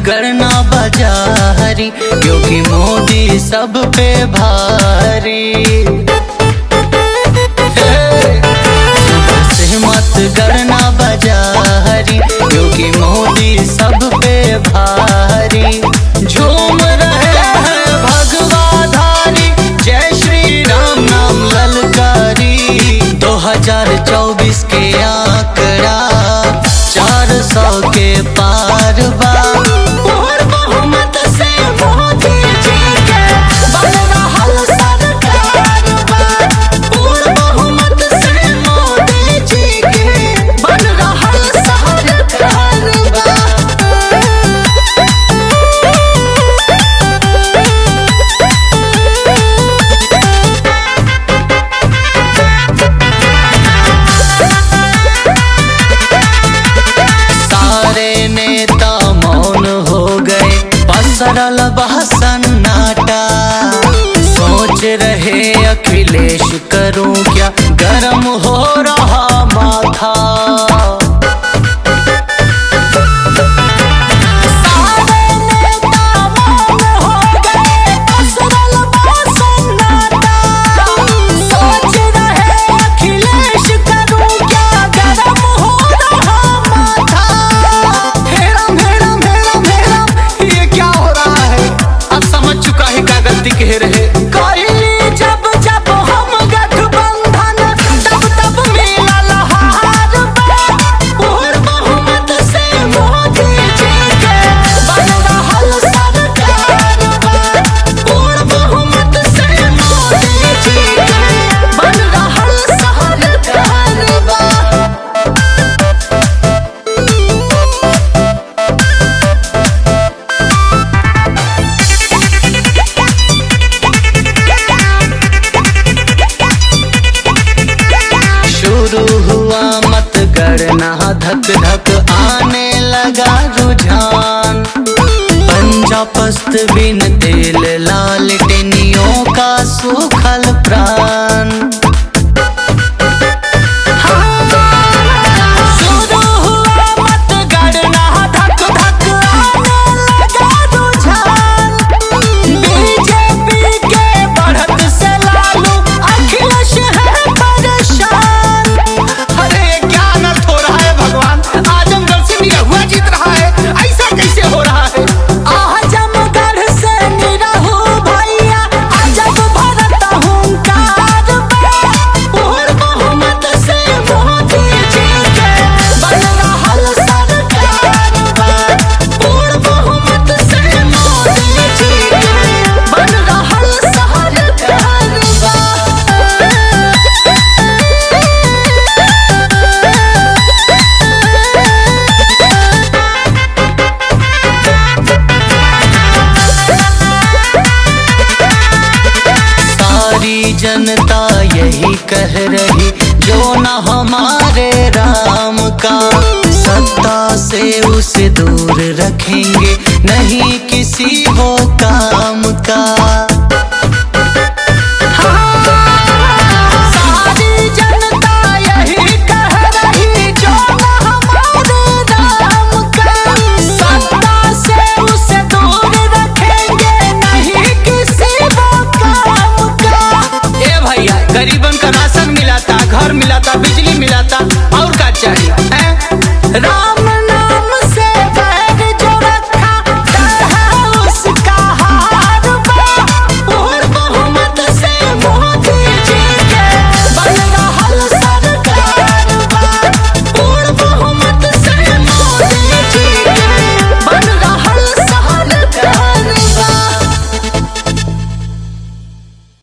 गणना बाजारी, योगी मोदी सब पे भारी। से मत गणना बाजारी, योगी मोदी सब पे भारी। झूम रहे हैं भगवाधारी, जय श्री राम नाम ललकारी। 2024 के आंकड़ा 400 के पार बा। पूर्ण बहुमत से मोदी जी के बन रहल सरकार बा। पूर्ण बहुमत से मोदी जी के बन रहल सरकार बा। सारे नेता मौन हो गए, पसरल बह सन्नाटा। सोच रहे अखिलेश करूं क्या, गरम हो रहा माथा। सारे नेता मौन हो गए, पसरल बह सन्नाटा। सोच रहे अखिलेश करूं क्या, गरम हो रहा माथा। ये क्या हो रहा है? अब समझ चुका है क्या गलती कह रहे। जब जब हम गठबंधन तब तब मिलल हार बा। पूर्ण बहुमत से मोदी जी के बन रहल सरकार बा। पूर्ण बहुमत से मोदी जी के बन रहल सरकार बा। शुरू हुआ मतगणना, धक धक आने लगा रुझान। पंजापस्त बिन तेल लालटेनियों का सूखल प्राण। शुरू हुआ मतगणना, धक धक आने लगा रुझान। बीजेपी के बढ़त से लालू अखिलेश है परेशान। अरे क्या अनर्थ हो रहा है भगवान, आजमगढ़ से निरहुआ जीत रहा है, ऐसा कैसे हो रहा है। आजमगढ़ से निरहु भैया अजब भरत हुंकार बा। पूर्ण बहुमत से मोदी जी के बन रहल सरकार बा। पूर्ण बहुमत से मोदी जी के बन रहल सरकार बा। सारी जनता यही कह रही, जो न हमारे राम का। सत्ता से उसे दूर रखेंगे, नहीं किसी वो काम का। सारी जनता यही कह रही, जो न हमारे राम का। सत्ता से उसे दूर रखेंगे, नहीं किसी वो काम का। ए भैया, गरीबन का राशन मिलाता, घर मिलाता, बिजली मिलाता, और क्या चाहिए है?